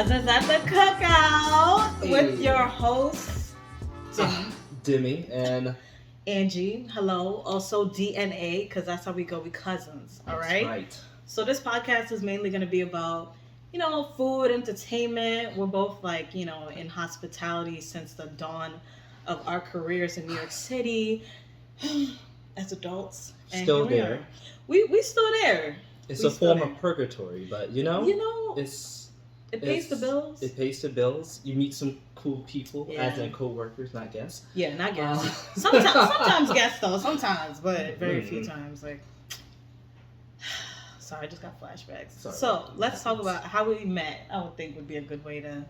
Cousins at the Cookout with your hosts, Demi and Angie. Hello. Also DNA, because that's how we go. We cousins. All right? That's right. So this podcast is mainly going to be about, food, entertainment. We're both in hospitality since the dawn of our careers in New York City as adults. And Still there. We still there. It's a form of purgatory, but it pays the bills. It pays the bills. You meet some cool people, as in co-workers, not guests. Yeah, not guests. Sometimes guests though. Sometimes, but very few times. Sorry, I just got flashbacks. So let's talk about how we met. I would think would be a good way to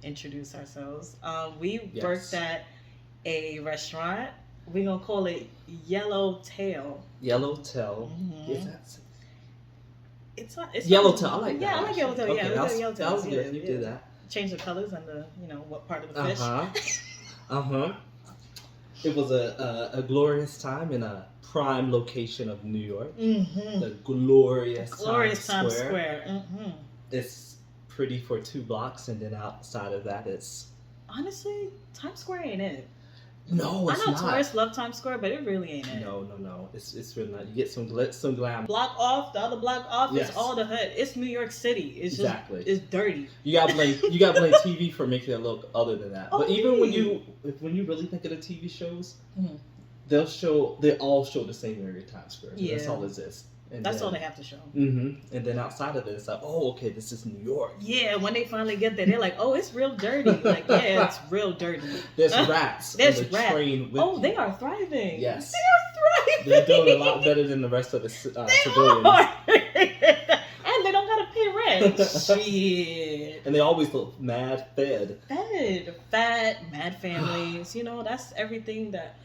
introduce ourselves. We worked at a restaurant. We're gonna call it Yellowtail. Yellowtail. Mm-hmm. It's Yellowtail. I like that. Yeah, I like Yellowtail. Okay, Yeah, Yellowtail. That was good. You did that. Change the colors and the what part of the fish. It was a glorious time in a prime location of New York. Mm-hmm. The glorious Times Square. Mm-hmm. It's pretty for 2 blocks, and then outside of that, it's honestly Times Square ain't it. No, it's not. I know tourists love Times Square, but it really ain't it. No. It's really not. You get some glitz, some glam. Block off, the other block off is all the hood. It's New York City. It's exactly. Just, it's dirty. You gotta blame TV for making it look other than that. But even when you really think of the TV shows, they all show the same area, Times Square. Yeah. That's all it is. That's all they have to show. Mm-hmm. And then outside of it, it's like, oh, okay, this is New York. Yeah, when they finally get there, they're like, oh, it's real dirty. Like, yeah, it's real dirty. There's rats. There's on the rats. Train with you. They are thriving. Yes. They are thriving. They're doing a lot better than the rest of the civilians. And they don't gotta pay rent. Shit. And they always look mad fed. Fat, mad families. That's everything that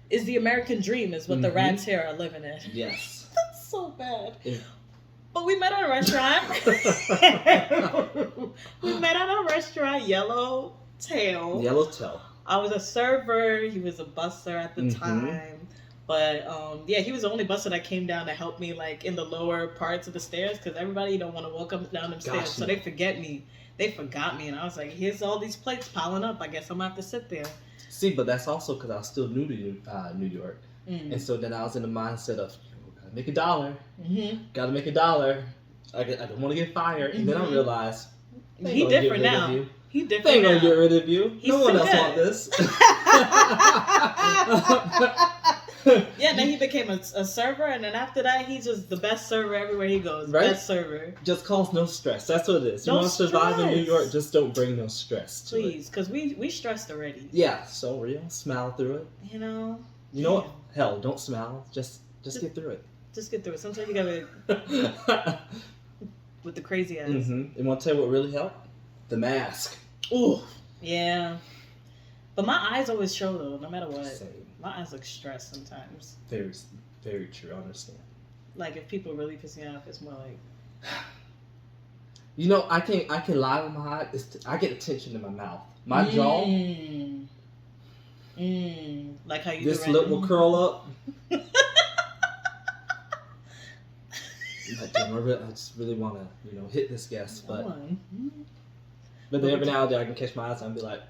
is the American dream is what the rats here are living in. Yes. That's so bad. Yeah. But we met at a restaurant. Yellowtail. I was a server. He was a busser at the time. But he was the only busser that came down to help me in the lower parts of the stairs because everybody don't want to walk up and down them stairs. So they forget me. They forgot me, and I was like, here's all these plates piling up. I guess I'm gonna have to sit there. See, but that's also because I was still new to New York. And so then I was in the mindset of, gotta make $1. Gotta make $1. I don't want to get fired. And then I realized, he different now. He different they ain't now. gonna get rid of you. No one else want this. Yeah, then he became a server, and then after that, he's just the best server everywhere he goes. Right? Best server. Just cause no stress. That's what it is. You want to survive in New York, just don't bring no stress to Please, because we stressed already. Yeah, so smile through it. You know what? Hell, don't smile. Just get through it. Just get through it. Sometimes you gotta with the crazy eyes. And want to tell you what really helped? The mask. Ooh. Yeah. But my eyes always show though, no matter what. Same. My eyes look stressed sometimes. Very, very true. I understand. If people really piss me off, it's more like. I can lie with my eyes. I get tension in my mouth. My jaw. Like how you. This lip will curl up. I just really want to, hit this guest, but then every now and then I can catch my eyes and be like.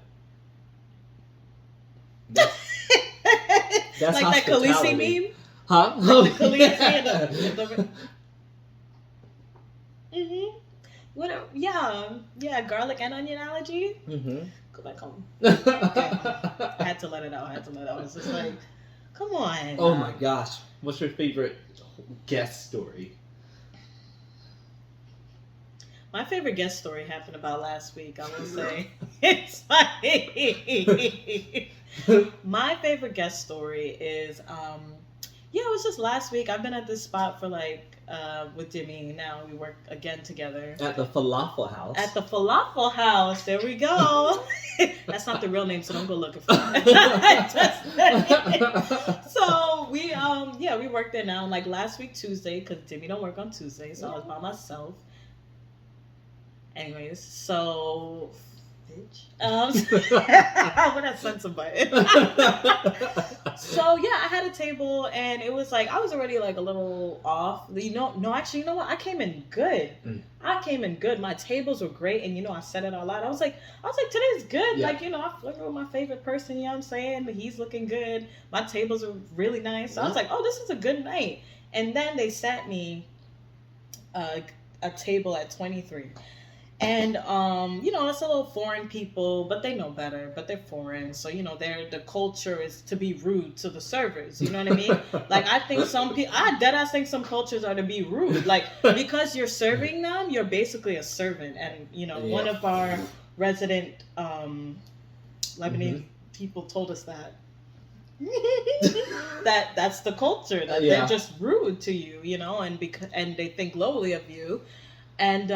That's like that Khaleesi meme? Huh? Like the Khaleesi Whatever. Yeah, garlic and onion allergy. Go back home. I had to let it out. It's just like, come on. Oh my gosh. What's your favorite guest story? My favorite guest story happened about last week, I will say. It's like my favorite guest story is it was just last week. I've been at this spot for with Jimmy. Now we work again together. At the Falafel House. At the Falafel House. There we go. That's not the real name, so don't go looking for it. So we work there now. Last week Tuesday, because Jimmy don't work on Tuesday, so I was by myself. Anyways, so bitch. I would have sent somebody. So yeah, I had a table, and it was like I was already like a little off. No, actually, you know what? I came in good. I came in good. My tables were great, and I said it out loud. I was like, today's good. Yeah. Like, I flirted with my favorite person. You know what I'm saying? But he's looking good. My tables are really nice. So I was like, oh, this is a good night. And then they sat me a table at 23. And, it's a little foreign people, but they know better, but they're foreign. So, the culture is to be rude to the servers. You know what I mean? Like, I think I think some cultures are to be rude. Like, because you're serving them, you're basically a servant. And, one of our resident, Lebanese people told us that. That's the culture, that they're just rude to you, and they think lowly of you. And,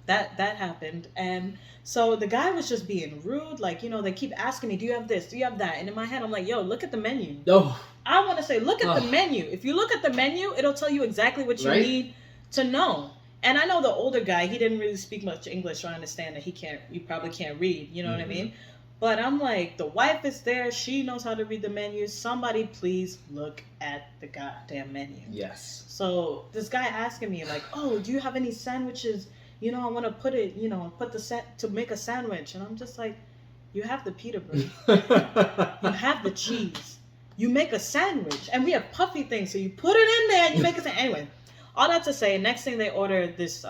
that happened. And so the guy was just being rude. Like, they keep asking me, do you have this? Do you have that? And in my head, I'm like, yo, look at the menu. Oh. I want to say, look at the menu. If you look at the menu, it'll tell you exactly what you need to know. And I know the older guy, he didn't really speak much English, so I understand that he probably can't read. You know what I mean? But I'm like, the wife is there. She knows how to read the menu. Somebody please look at the goddamn menu. Yes. So this guy asking me like, oh, do you have any sandwiches? I want to put it, put the set to make a sandwich. And I'm just like, you have the pita bread. You have the cheese. You make a sandwich. And we have puffy things. So you put it in there and you make it. Anyway, all that to say, next thing they ordered this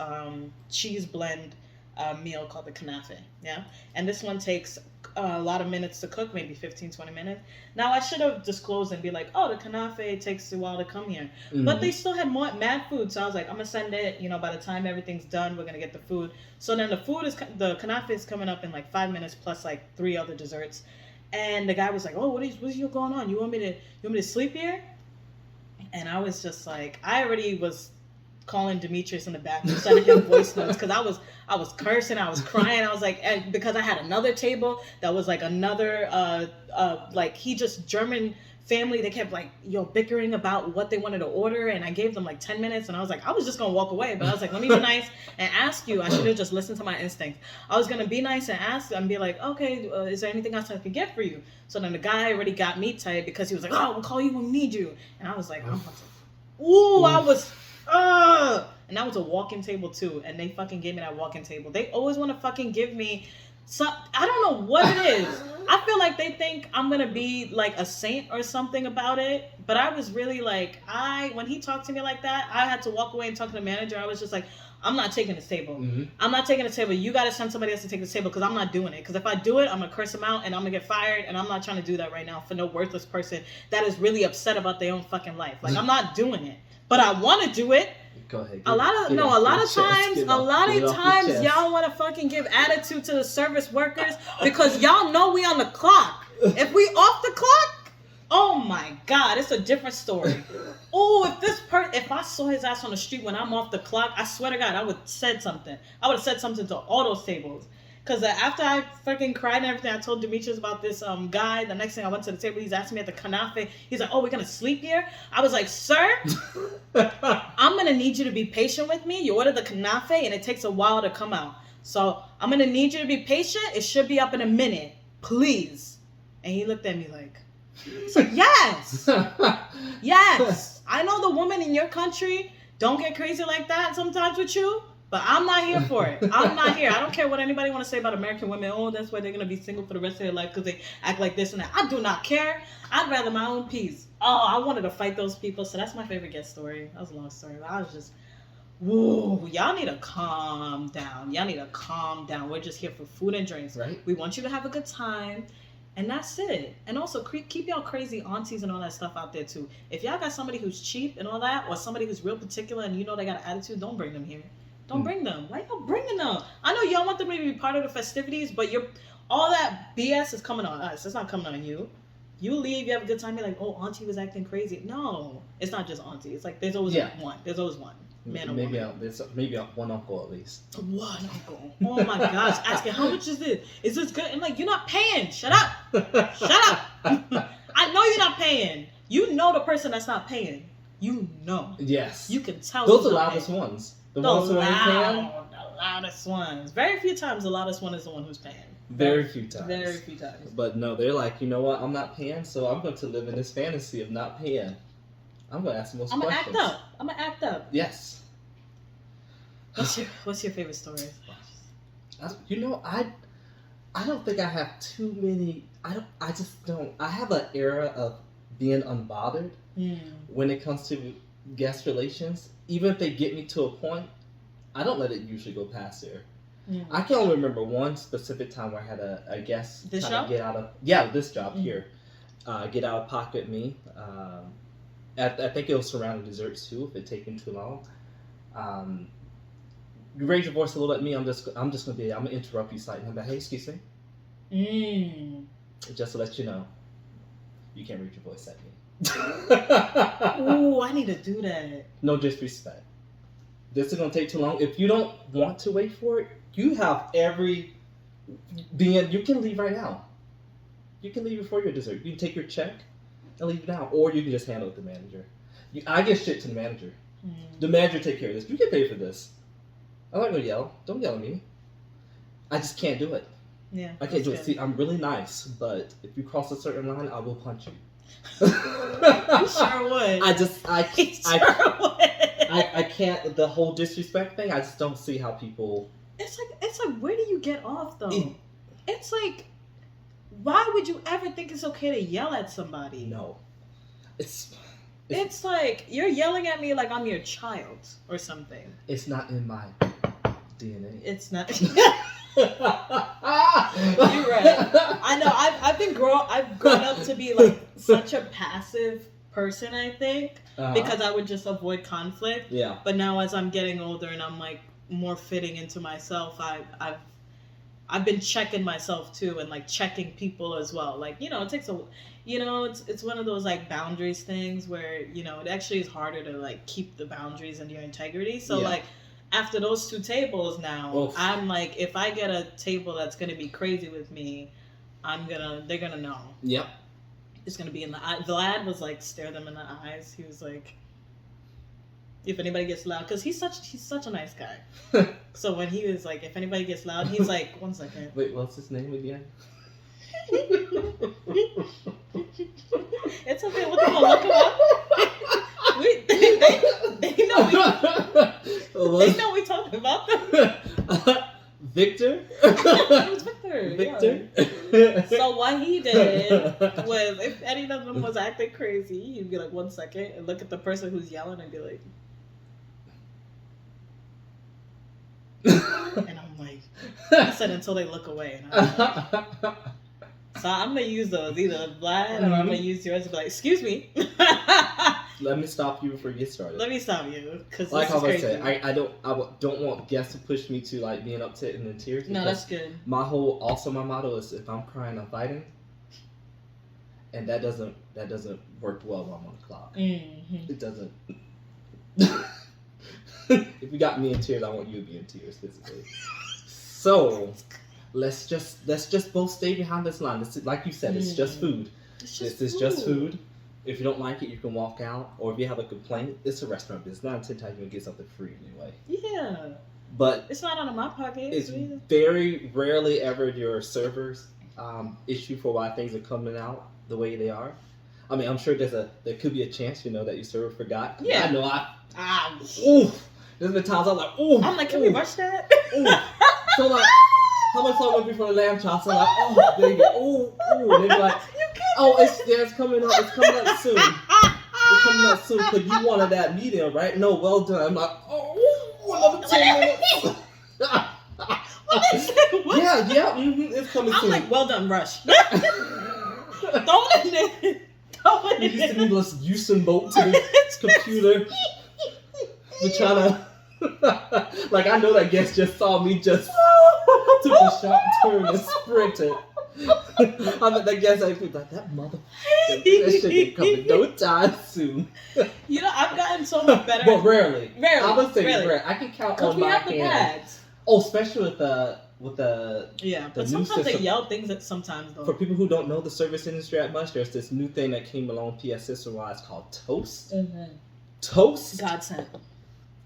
cheese blend meal called the kanafe. Yeah. And this one takes a lot of minutes to cook, maybe 15-20 minutes. Now I should have disclosed and be like, oh, the kanafe takes a while to come here, but they still had mad food. So I was like, I'm gonna send it, by the time everything's done, we're gonna get the food. So then the kanafe is coming up in like 5 minutes plus like 3 other desserts. And the guy was like, oh, what is going on? You want me to sleep here? And I was just like, I already was calling Demetrius in the bathroom, sending him voice notes, because I was cursing, I was crying, I was like, because I had another table that was like another like German family. They kept like bickering about what they wanted to order, and I gave them like 10 minutes, and I was like, I was just gonna walk away, but I was like, let me be nice and ask you. I should have just listened to my instinct. I was gonna be nice and ask and be like, okay, is there anything else I can get for you? So then the guy already got me tight, because he was like, oh, we'll call you when we need you. And I was like, I was and that was a walk-in table too, and they fucking gave me that walk-in table. They always want to fucking give me I don't know what it is. I feel like they think I'm gonna be like a saint or something about it, but I was really like, when he talked to me like that, I had to walk away and talk to the manager. I was just like, I'm not taking this table. I'm not taking the table. You got to send somebody else to take this table, because I'm not doing it. Because if I do it, I'm going to curse them out and I'm going to get fired. And I'm not trying to do that right now for no worthless person that is really upset about their own fucking life. Like, I'm not doing it. But I want to do it. Go ahead. A lot of times, y'all want to fucking give attitude to the service workers because y'all know we on the clock. If we off the clock, oh my God, it's a different story. Oh, if I saw his ass on the street when I'm off the clock, I swear to God, I would have said something. I would have said something to all those tables. Because after I fucking cried and everything, I told Demetrius about this guy. The next thing I went to the table, he's asking me at the kanafe. He's like, oh, we're going to sleep here? I was like, sir, I'm going to need you to be patient with me. You ordered the kanafe and it takes a while to come out. So I'm going to need you to be patient. It should be up in a minute. Please. And he looked at me like, so yes. Yes. I know the women in your country don't get crazy like that sometimes with you. But I'm not here for it. I'm not here. I don't care what anybody want to say about American women. Oh, that's why they're going to be single for the rest of their life because they act like this and that. I do not care. I'd rather my own peace. Oh, I wanted to fight those people. So that's my favorite guest story. That was a long story. I was just, whoa, y'all need to calm down. Y'all need to calm down. We're just here for food and drinks. Right. We want you to have a good time. And that's it. And also, keep y'all crazy aunties and all that stuff out there, too. If y'all got somebody who's cheap and all that, or somebody who's real particular and you know they got an attitude, don't bring them here. Don't bring them. Why y'all bringing them? I know y'all want them to be part of the festivities, but all that BS is coming on us. It's not coming on you. You leave, you have a good time, you're like, oh, auntie was acting crazy. No, it's not just auntie. It's like there's always one. There's always one. Man or woman. Maybe one uncle at least. One uncle. Oh my gosh. Asking, how much is this? Is this good? I'm like, you're not paying. Shut up. Shut up. I know you're not paying. You know the person that's not paying. You know. Yes. You can tell. Those are the loudest ones. The ones who ain't paying. loudest ones. Very few times the loudest one is the one who's paying. Very few times. Very few times. But no, they're like, you know what? I'm not paying, so I'm going to live in this fantasy of not paying. I'm going to ask the most questions. I'm going to act up. Yes. What's your favorite story? You know, I don't think I have too many. I just don't. I have an era of being unbothered when it comes to guest relations. Even if they get me to a point, I don't let it usually go past there. I can only remember one specific time where I had a guest this kind job? of get out of this job here, get out of pocket me. I think it was surrounding desserts too. If it taken too long, you raise your voice a little at me. I'm gonna interrupt you slightly. I'm like, hey, excuse me. Just to let you know, you can't raise your voice at me. Ooh, I need to do that. No disrespect. This is gonna take too long. If you don't want to wait for it, you have you can leave right now. You can leave before your dessert. You can take your check and leave now, or you can just handle it with the manager. I give shit to the manager. The manager take care of this. You get paid for this. I'm not gonna yell. Don't yell at me. I just can't do it. Yeah, I can't do it. See, I'm really nice, but if you cross a certain line, I will punch you. You sure would. I can't. The whole disrespect thing. I just don't see how people. It's like, where do you get off though? It's like, why would you ever think it's okay to yell at somebody? No, it's like you're yelling at me like I'm your child or something. It's not in my DNA. It's not. You're right. I know. I've grown up to be like such a passive person. I think because I would just avoid conflict. Yeah. But now as I'm getting older and I'm like more fitting into myself, I've been checking myself too and like checking people as well. Like, you know, it takes it's one of those like boundaries things where, you know, it actually is harder to like keep the boundaries and your integrity. So like after those two tables now, I'm like, if I get a table that's going to be crazy with me, they're going to know. Yep. It's going to be in the eye. Vlad was like, stare them in the eyes. He was like, if anybody gets loud, because he's such a nice guy. So when he was like, if anybody gets loud, he's like, 1 second. Wait, what's his name again? It's okay. What the hell? Look him up. They know we talking about them. Victor? It was Victor. Victor? Yeah. So what he did was, if any of them was acting crazy, he'd be like, 1 second, and look at the person who's yelling and be like, and I'm like, he said until they look away. And I'm like, so I'm going to use those, either Vlad or I'm going to use yours and be like, excuse me. Let me stop you before you get started. Let me stop you, because like this is crazy. Say, I don't want guests to push me to like being upset and in tears. No, that's good. My motto is if I'm crying, I'm fighting, and that doesn't work well while I'm on the clock. Mm-hmm. It doesn't. If you got me in tears, I want you to be in tears physically. So let's just both stay behind this line. This is, like you said, it's just food. This is just food. If you don't like it, you can walk out. Or if you have a complaint, it's a restaurant business. 9 out of 10 times you're going to get something free anyway. Yeah. But it's not out of my pocket. It's very rarely ever your server's issue for why things are coming out the way they are. I mean, I'm sure there could be a chance, you know, that your server forgot. Yeah. I know there's been times I'm like, ooh. I'm like, can we rush that? Ooh. So like, how much time went before the lamb chops? I'm like, oh baby, ooh. And they're like, it's coming up. It's coming up soon. It's coming up soon because you wanted that medium, right? No, well done. I'm like, another 10 minutes. What? Yeah, it's coming soon. I'm like, well done, rush. Throw it in there. You used to be this Usain Bolt to the computer. We're trying to, like, I know that guest just saw me just took a sharp turn and sprinted. I bet that guest like that mother. That shit ain't coming no time soon. You know, I've gotten so much better. But rarely. I would say rare. I can count on my hand. Pads. Oh, especially with the but sometimes they yell things that sometimes though. For people who don't know the service industry that much, there's this new thing that came along PS system wise called Toast. Mm-hmm. Toast. Godsend.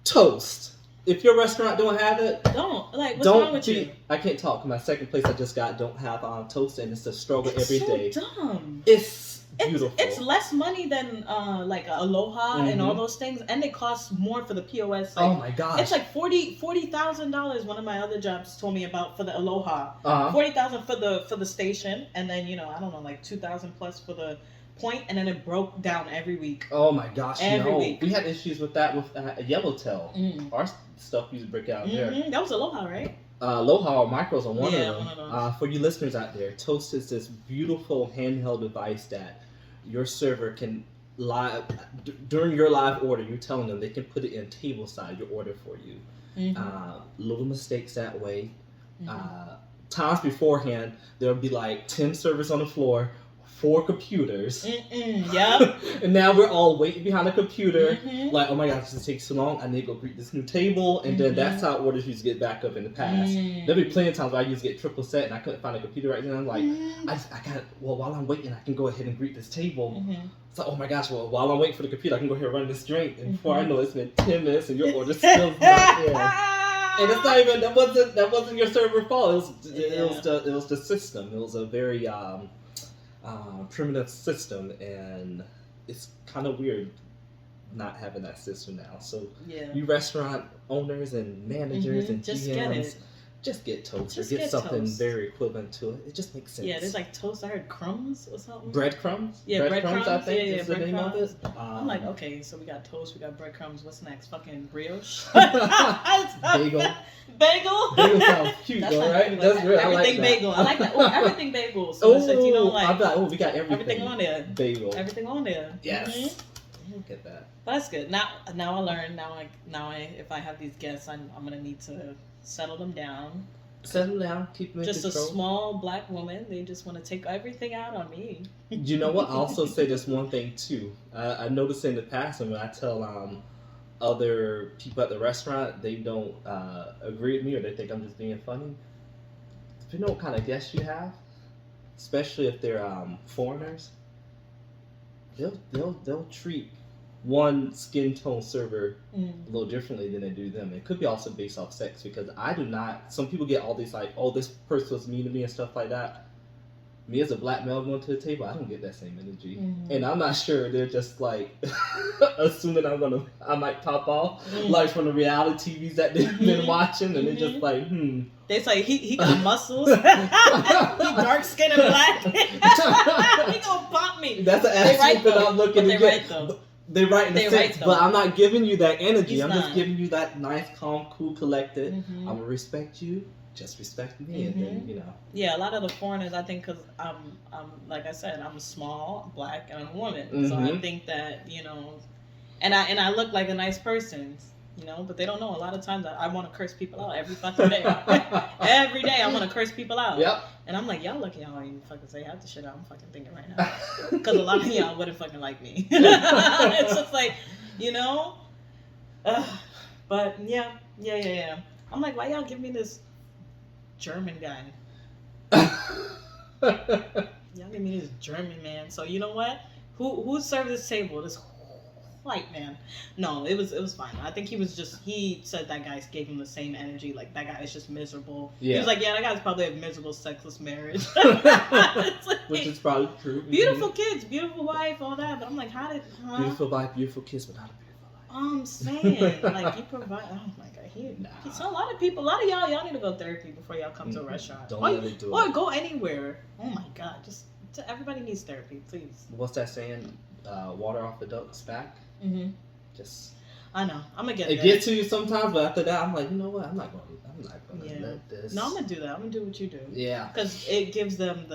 Toast If your restaurant don't have it, what's wrong with you? I can't talk. My second place I just got don't have toast, and it's a struggle every day. It's so dumb. It's beautiful. It's less money than like Aloha and all those things, and it costs more for the POS. Like, oh my gosh! It's like $40,000. One of my other jobs told me about for the Aloha. $40,000 for the station, and then I don't know, like $2,000 plus for the point, and then it broke down every week. Oh my gosh! Every week. We had issues with that with Yellowtail. Our stuff used to break out there. That was Aloha, right? Aloha or Micros are one of them. One of those. For you listeners out there, Toast is this beautiful handheld device that your server can during your live order. You're telling them they can put it in table side your order for you. Little mistakes that way. Times beforehand, there'll be like 10 servers on the floor. 4 computers. Yep. And now we're all waiting behind a computer. Like, oh my gosh, this takes so long. I need to go greet this new table. And then that's how orders used to get backed up in the past. There'll be plenty of times where I used to get triple set and I couldn't find a computer right then. I'm like, while I'm waiting, I can go ahead and greet this table. It's like, oh my gosh, well, while I'm waiting for the computer, I can go ahead and run this drink. And before I know it, it's been 10 minutes and your order's still not in. And it's not even, that wasn't your server fault. It was the system. It was a very primitive system, and it's kind of weird not having that system now. So you restaurant owners and managers and GMs, just get Toast or get something very equivalent to it. It just makes sense. Yeah, there's like Toast. I heard crumbs or something. Breadcrumbs? Yeah, breadcrumbs. I think is the name of it. I'm like, okay, so we got Toast, we got breadcrumbs. What's next? Fucking brioche? Bagel. Bagel? Bagel sounds cute, though, right? That's real. Everything bagel. I like that. Oh, everything bagel. So it's like, we got everything on there. Bagel. Everything on there. Yes. Look at that. That's good. Now I learn. Now if I have these guests, I'm gonna need to settle them down. Settle down. Keep them in just control. A small black woman. They just want to take everything out on me. You know what? I also say this one thing too. I noticed in the past, and when I tell other people at the restaurant, they don't agree with me, or they think I'm just being funny. Depending on what kind of guests you have, especially if they're foreigners, they'll treat one skin tone server a little differently than they do them. It could be also based off sex, because I do not. Some people get all these like, oh, this person was mean to me and stuff like that. Me as a black male going to the table, I don't get that same energy, and I'm not sure they're just like assuming I might pop off like from the reality TVs that they've been watching, and they're just like, They say he got muscles, he dark skin and black, he gonna pop me. That's an aspect that I'm looking to get. They're right in the sense, but I'm not giving you that energy. I'm just giving you that nice, calm, cool, collected. I'm gonna respect you. Just respect me, and then Yeah, a lot of the foreigners, I think, because I'm like I said, I'm small, black, and I'm a woman, so I think that and I look like a nice person, but they don't know. A lot of times I want to curse people out every fucking day. Every day I want to curse people out. Yep. And I'm like, y'all lucky y'all even fucking say half the shit I'm fucking thinking right now, because a lot of y'all wouldn't fucking like me. It's just like, but yeah. I'm like, why y'all give me this German guy? Y'all give me this German man. So you know what? Who served this table? This white man. No, it was fine. I think he said that guy gave him the same energy. Like, that guy is just miserable. Yeah. He was like, yeah, that guy's probably a miserable, sexless marriage. Like, which is probably true. Beautiful kids, beautiful wife, all that. But I'm like, beautiful wife, beautiful kids, but not a beautiful life. I'm saying, like, you provide. Oh my god, so a lot of y'all need to go therapy before y'all come to a restaurant. Don't let it do it. Or go anywhere. Oh my god, everybody needs therapy, please. What's that saying? Water off the duck's back. Just. I know. I'm gonna get. It gets to you sometimes, but after that, I'm like, you know what? I'm not gonna let this. No, I'm gonna do that. I'm gonna do what you do. Yeah. Because it gives them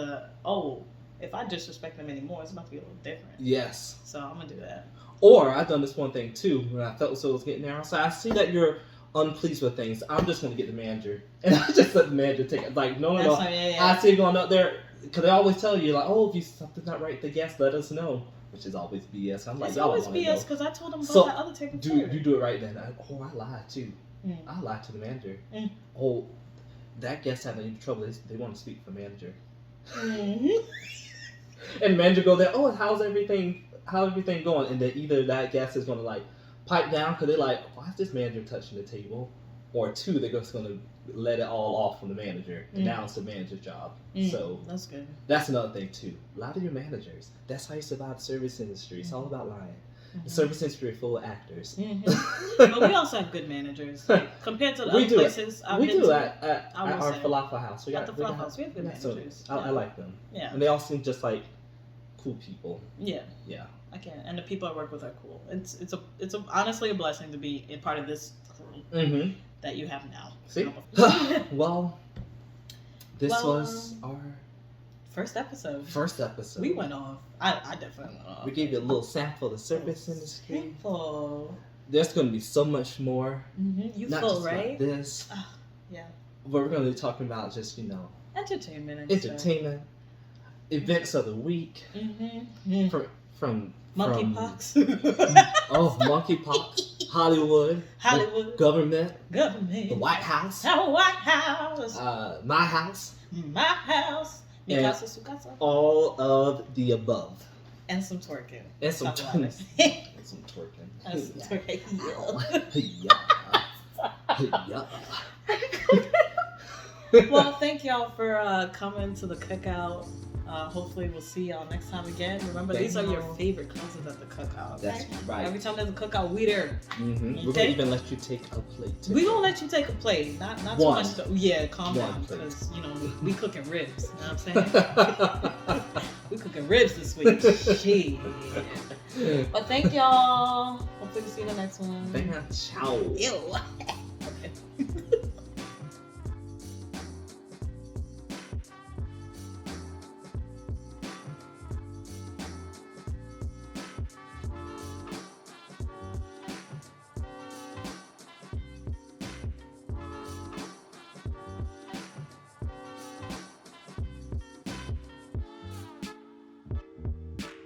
if I disrespect them anymore, it's about to be a little different. Yes. So I'm gonna do that. Or I've done this one thing too when I felt so it was getting narrow. So I see that you're unpleased with things. I'm just gonna get the manager, and I just let the manager take it. Like, no. I see you going up there, because they always tell you, like, oh, if something's not right, the guest, let us know. Which is always BS. I'm like, it's always BS, because I told them about that other table. You do it right then. I lied too. I lied to the manager. Oh, that guest had any trouble. They want to speak to the manager. And the manager go there. Oh, how's everything going? And then either that guest is gonna like pipe down, because they're like, why is this manager touching the table? or 2, they're just gonna let it all off from the manager. And now it's the manager's job. So that's good. That's another thing too. A lot of your managers. That's how you survive the service industry. It's all about lying. The service industry is full of actors. But we also have good managers. Like, compared to the other places I've been to. At our falafel house. We have good managers. I like them. Yeah. And they all seem just like cool people. Yeah. Yeah. I can, and the people I work with are cool. It's honestly a blessing to be a part of this crew that you have now. See? Well, this was our first episode. We went off. I definitely went off. We gave you a little sample of the service industry. Sample. There's going to be so much more. You not full, just right? About this. Yeah. But we're going to be talking about just, entertainment. Events of the week. From monkeypox. Monkeypox. Hollywood. Government. The White House. The White House. My house. My house. Mi casa, su casa. All of the above. And some twerking. And some twerking. Well, thank y'all for coming to the cookout. Hopefully we'll see y'all next time again. Remember, these are your favorite cousins at the cookout. Okay? That's right. Every time there's a cookout, we there. Okay? We're gonna even let you take a plate too. We gonna let you take a plate. Not too much. Yeah, calm down, because we cooking ribs. You know what I'm saying? We cooking ribs this week. Shit. But thank y'all. Hopefully we'll see you in the next one. Ciao. Ew. Okay.